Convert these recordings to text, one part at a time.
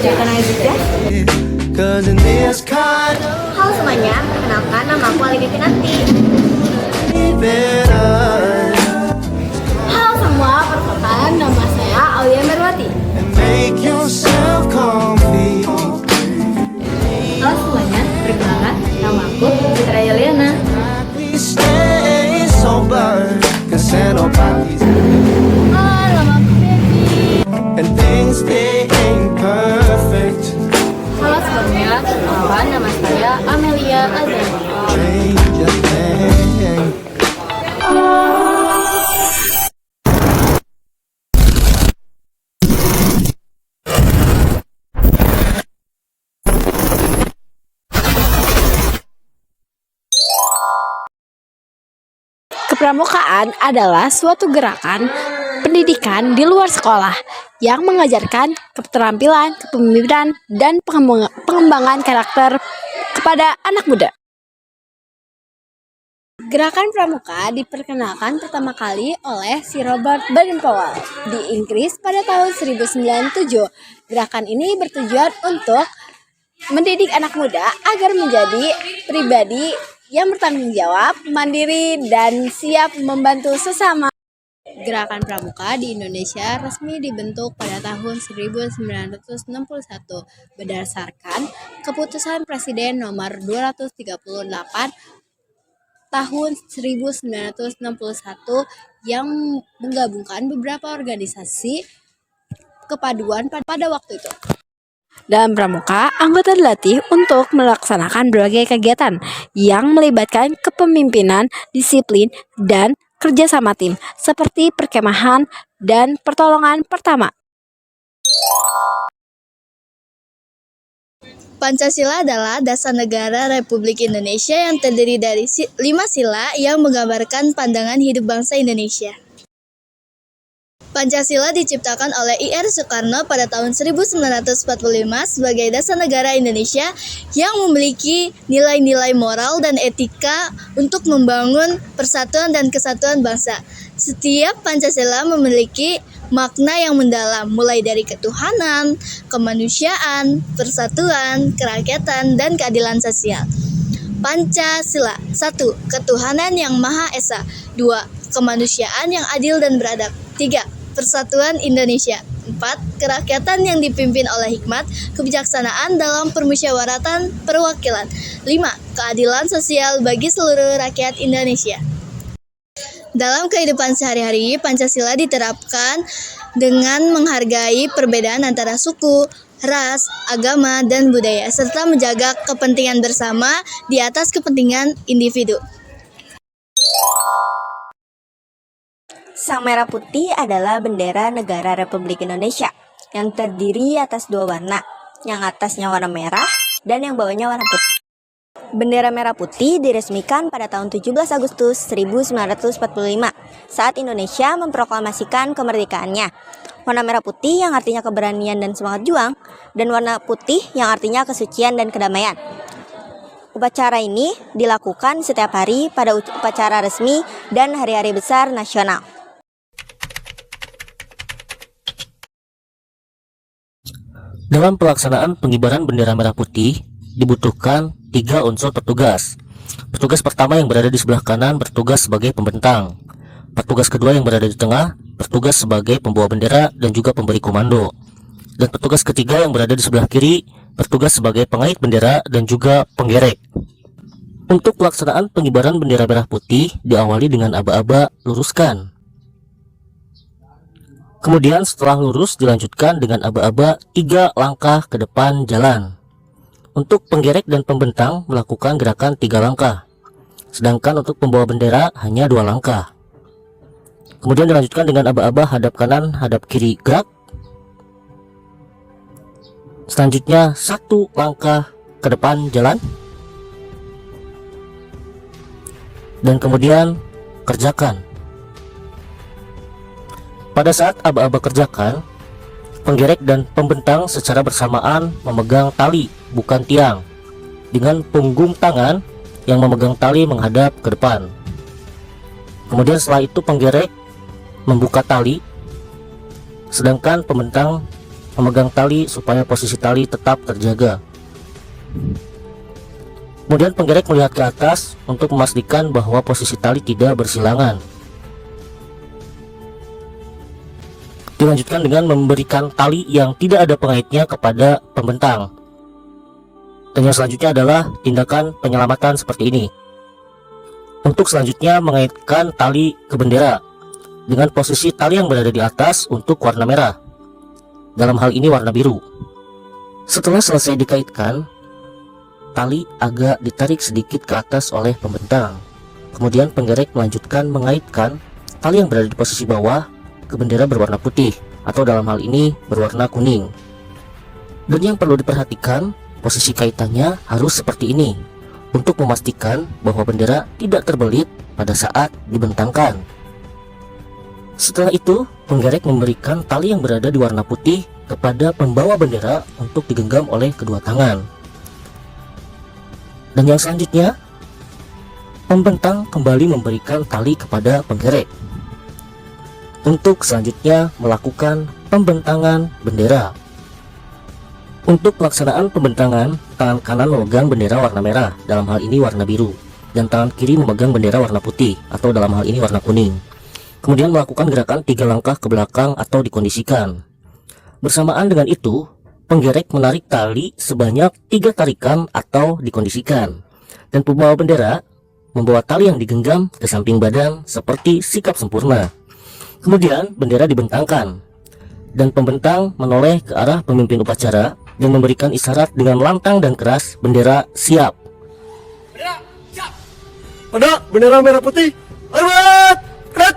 bacakan aja. Halo semuanya, perkenalkan nama aku Alini Pinanti. Halo semua, perkenalkan nama saya Aulia Merwati. Halo semuanya, perkenalkan nama aku Fitra Yuliana. Halo, nama aku Devi. Halo semuanya, perkenalkan nama saya Amelia Azania. Kepramukaan adalah suatu gerakan pendidikan di luar sekolah yang mengajarkan keterampilan, kepemimpinan, dan pengembangan karakter kepada anak muda. Gerakan pramuka diperkenalkan pertama kali oleh Sir Robert Baden-Powell di Inggris pada tahun 1907. Gerakan ini bertujuan untuk mendidik anak muda agar menjadi pribadi yang bertanggung jawab, mandiri, dan siap membantu sesama. Gerakan pramuka di Indonesia resmi dibentuk pada tahun 1961 berdasarkan keputusan Presiden nomor 238 tahun 1961 yang menggabungkan beberapa organisasi kepaduan pada waktu itu. Dalam pramuka, anggota dilatih untuk melaksanakan berbagai kegiatan yang melibatkan kepemimpinan, disiplin, dan kerja sama tim, seperti perkemahan dan pertolongan pertama. Pancasila adalah dasar negara Republik Indonesia yang terdiri dari 5 sila yang menggambarkan pandangan hidup bangsa Indonesia. Pancasila diciptakan oleh I.R. Soekarno pada tahun 1945 sebagai dasar negara Indonesia yang memiliki nilai-nilai moral dan etika untuk membangun persatuan dan kesatuan bangsa. Setiap Pancasila memiliki makna yang mendalam, mulai dari ketuhanan, kemanusiaan, persatuan, kerakyatan, dan keadilan sosial. Pancasila 1. Ketuhanan yang Maha Esa. 2. Kemanusiaan yang adil dan beradab. 3. Persatuan Indonesia. 4. Kerakyatan yang dipimpin oleh hikmat, kebijaksanaan dalam permusyawaratan perwakilan. 5. Keadilan sosial bagi seluruh rakyat Indonesia. Dalam kehidupan sehari-hari, Pancasila diterapkan dengan menghargai perbedaan antara suku, ras, agama, dan budaya, serta menjaga kepentingan bersama di atas kepentingan individu. Sang merah putih adalah bendera negara Republik Indonesia yang terdiri atas 2 warna, yang atasnya warna merah dan yang bawahnya warna putih. Bendera merah putih diresmikan pada tahun 17 Agustus 1945 saat Indonesia memproklamasikan kemerdekaannya. Warna merah putih yang artinya keberanian dan semangat juang, dan warna putih yang artinya kesucian dan kedamaian. Upacara ini dilakukan setiap hari pada upacara resmi dan hari-hari besar nasional. Dalam pelaksanaan pengibaran bendera merah putih, dibutuhkan 3 unsur petugas. Petugas pertama yang berada di sebelah kanan bertugas sebagai pembentang. Petugas kedua yang berada di tengah bertugas sebagai pembawa bendera dan juga pemberi komando. Dan petugas ketiga yang berada di sebelah kiri bertugas sebagai pengait bendera dan juga penggerek. Untuk pelaksanaan pengibaran bendera merah putih diawali dengan aba-aba luruskan. Kemudian setelah lurus dilanjutkan dengan aba-aba 3 langkah ke depan jalan. Untuk penggerek dan pembentang melakukan gerakan 3 langkah. Sedangkan untuk pembawa bendera hanya 2 langkah. Kemudian dilanjutkan dengan aba-aba hadap kanan, hadap kiri gerak. Selanjutnya 1 langkah ke depan jalan. Dan kemudian kerjakan. Pada saat aba-aba kerjakan, penggerek dan pembentang secara bersamaan memegang tali, bukan tiang, dengan punggung tangan yang memegang tali menghadap ke depan. Kemudian setelah itu penggerek membuka tali, sedangkan pembentang memegang tali supaya posisi tali tetap terjaga. Kemudian penggerek melihat ke atas untuk memastikan bahwa posisi tali tidak bersilangan. Dilanjutkan dengan memberikan tali yang tidak ada pengaitnya kepada pembentang. Dan yang selanjutnya adalah tindakan penyelamatan seperti ini. Untuk selanjutnya mengaitkan tali ke bendera dengan posisi tali yang berada di atas untuk warna merah. Dalam hal ini warna biru. Setelah selesai dikaitkan, tali agak ditarik sedikit ke atas oleh pembentang. Kemudian penggerek melanjutkan mengaitkan tali yang berada di posisi bawah ke bendera berwarna putih atau dalam hal ini berwarna kuning. Dan yang perlu diperhatikan, posisi kaitannya harus seperti ini untuk memastikan bahwa bendera tidak terbelit pada saat dibentangkan. Setelah itu, penggerek memberikan tali yang berada di warna putih kepada pembawa bendera untuk digenggam oleh kedua tangan. Dan yang selanjutnya, pembentang kembali memberikan tali kepada penggerek untuk selanjutnya melakukan pembentangan bendera. Untuk pelaksanaan pembentangan, tangan kanan memegang bendera warna merah, dalam hal ini warna biru, dan tangan kiri memegang bendera warna putih atau dalam hal ini warna kuning. Kemudian melakukan gerakan 3 langkah ke belakang atau dikondisikan. Bersamaan dengan itu, penggerek menarik tali sebanyak 3 tarikan atau dikondisikan, dan pembawa bendera membawa tali yang digenggam ke samping badan seperti sikap sempurna. Kemudian bendera dibentangkan, dan pembentang menoleh ke arah pemimpin upacara dan memberikan isyarat dengan lantang dan keras, bendera siap. Bendera siap. Pada bendera merah putih. Hormat. Gerak.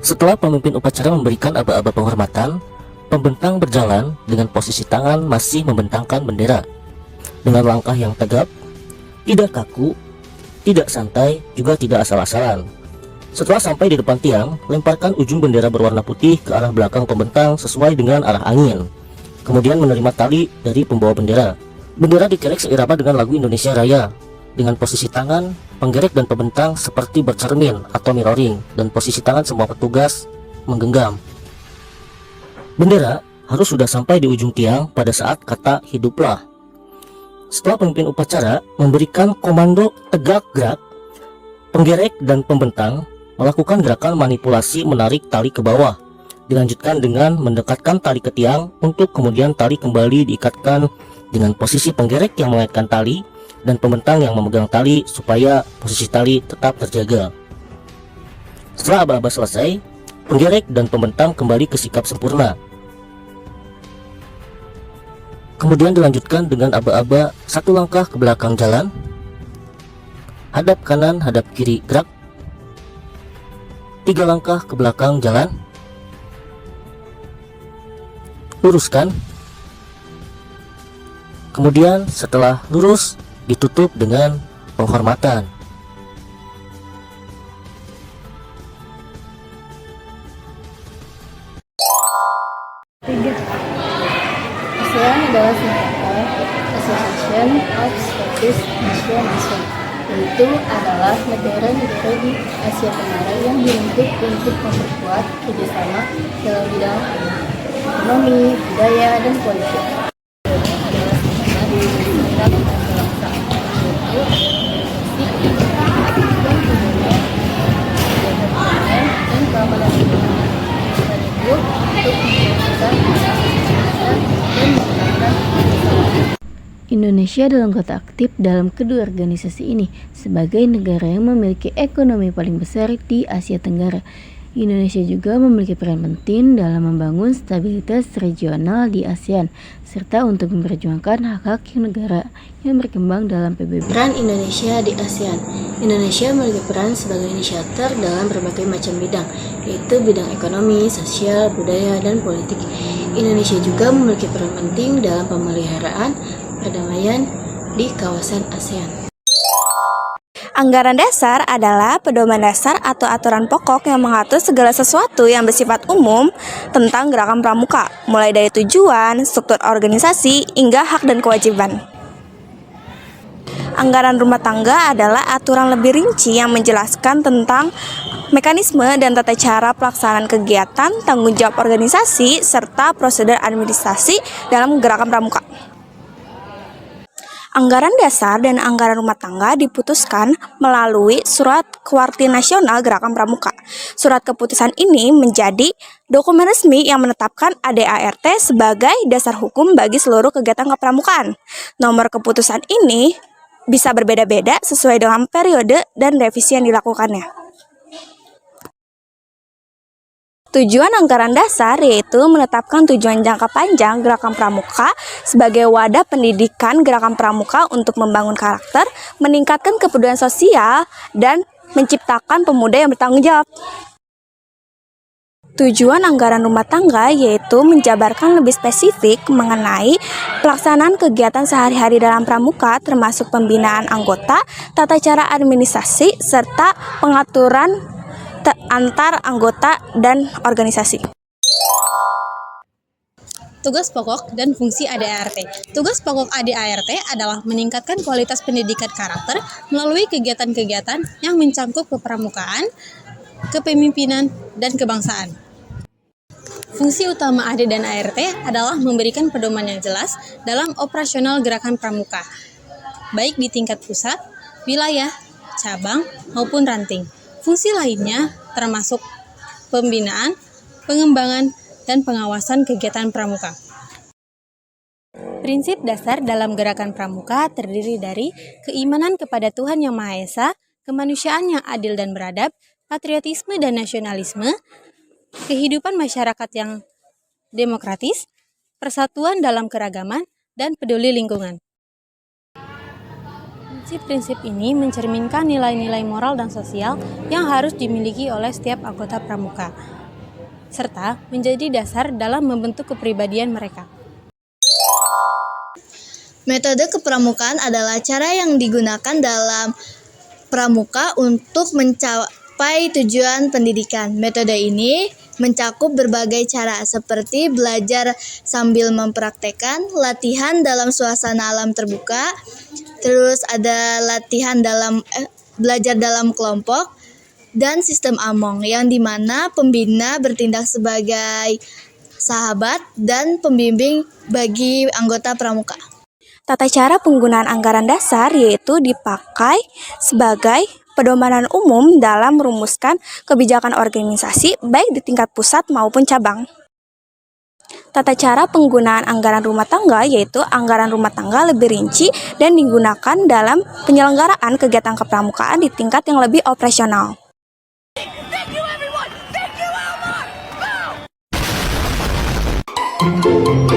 Setelah pemimpin upacara memberikan aba-aba penghormatan, pembentang berjalan dengan posisi tangan masih membentangkan bendera dengan langkah yang tegap, tidak kaku, tidak santai, juga tidak asal-asalan. Setelah sampai di depan tiang, lemparkan ujung bendera berwarna putih ke arah belakang pembentang sesuai dengan arah angin. Kemudian menerima tali dari pembawa bendera. Bendera dikerek seirama dengan lagu Indonesia Raya. Dengan posisi tangan, penggerek dan pembentang seperti bercermin atau mirroring, dan posisi tangan semua petugas menggenggam. Bendera harus sudah sampai di ujung tiang pada saat kata hiduplah. Setelah pemimpin upacara memberikan komando tegak gerak, penggerek dan pembentang melakukan gerakan manipulasi menarik tali ke bawah. Dilanjutkan dengan mendekatkan tali ke tiang untuk kemudian tali kembali diikatkan dengan posisi penggerek yang mengaitkan tali dan pembentang yang memegang tali supaya posisi tali tetap terjaga. Setelah aba-aba selesai, penggerek dan pembentang kembali ke sikap sempurna. Kemudian dilanjutkan dengan aba-aba 1 langkah ke belakang jalan, hadap kanan, hadap kiri gerak, 3 langkah ke belakang jalan, luruskan, kemudian setelah lurus ditutup dengan penghormatan. ASEAN adalah singkatan Association of Southeast Asian Nations, yaitu adalah negara-negara di Asia Tenggara yang dibentuk untuk memperkuat kerjasama dalam bidang ekonomi, budaya, dan politik. Adalah singkatan dari negara dan bangsa, yaitu dan kemudian dan keamanan lingkungan. Dan itu untuk menjaga Indonesia adalah anggota aktif dalam kedua organisasi ini sebagai negara yang memiliki ekonomi paling besar di Asia Tenggara. Indonesia juga memiliki peran penting dalam membangun stabilitas regional di ASEAN serta untuk memperjuangkan hak-hak negara yang berkembang dalam PBB. Peran Indonesia di ASEAN. Indonesia memiliki peran sebagai inisiator dalam berbagai macam bidang, yaitu bidang ekonomi, sosial, budaya, dan politik. Indonesia juga memiliki peran penting dalam pemeliharaan perdamaian di kawasan ASEAN. Anggaran dasar adalah pedoman dasar atau aturan pokok yang mengatur segala sesuatu yang bersifat umum tentang gerakan pramuka, mulai dari tujuan, struktur organisasi, hingga hak dan kewajiban. Anggaran rumah tangga adalah aturan lebih rinci yang menjelaskan tentang mekanisme dan tata cara pelaksanaan kegiatan, tanggung jawab organisasi, serta prosedur administrasi dalam gerakan pramuka. Anggaran dasar dan anggaran rumah tangga diputuskan melalui Surat Kuartir Nasional Gerakan Pramuka. Surat keputusan ini menjadi dokumen resmi yang menetapkan ADART sebagai dasar hukum bagi seluruh kegiatan kepramukaan. Nomor keputusan ini bisa berbeda-beda sesuai dengan periode dan revisi yang dilakukannya. Tujuan anggaran dasar yaitu menetapkan tujuan jangka panjang Gerakan Pramuka sebagai wadah pendidikan Gerakan Pramuka untuk membangun karakter, meningkatkan kepedulian sosial, dan menciptakan pemuda yang bertanggung jawab. Tujuan anggaran rumah tangga yaitu menjabarkan lebih spesifik mengenai pelaksanaan kegiatan sehari-hari dalam pramuka termasuk pembinaan anggota, tata cara administrasi, serta pengaturan antar anggota dan organisasi. Tugas pokok dan fungsi ADART. Tugas pokok ADART adalah meningkatkan kualitas pendidikan karakter melalui kegiatan-kegiatan yang mencakup kepramukaan, kepemimpinan, dan kebangsaan. Fungsi utama AD dan ART adalah memberikan pedoman yang jelas dalam operasional gerakan pramuka, baik di tingkat pusat, wilayah, cabang, maupun ranting. Fungsi lainnya termasuk pembinaan, pengembangan, dan pengawasan kegiatan pramuka. Prinsip dasar dalam gerakan pramuka terdiri dari keimanan kepada Tuhan Yang Maha Esa, kemanusiaan yang adil dan beradab, patriotisme dan nasionalisme, kehidupan masyarakat yang demokratis, persatuan dalam keragaman, dan peduli lingkungan. Prinsip-prinsip ini mencerminkan nilai-nilai moral dan sosial yang harus dimiliki oleh setiap anggota pramuka, serta menjadi dasar dalam membentuk kepribadian mereka. Metode kepramukaan adalah cara yang digunakan dalam pramuka untuk mencapai tujuan pendidikan. Metode ini mencakup berbagai cara seperti belajar sambil mempraktekkan, latihan dalam suasana alam terbuka, terus ada latihan belajar dalam kelompok, dan sistem among yang dimana pembina bertindak sebagai sahabat dan pembimbing bagi anggota pramuka. Tata cara penggunaan anggaran dasar yaitu dipakai sebagai pedoman umum dalam merumuskan kebijakan organisasi baik di tingkat pusat maupun cabang. Tata cara penggunaan anggaran rumah tangga yaitu anggaran rumah tangga lebih rinci dan digunakan dalam penyelenggaraan kegiatan kepramukaan di tingkat yang lebih operasional. Thank you, everyone. Thank you, Elmore. Go!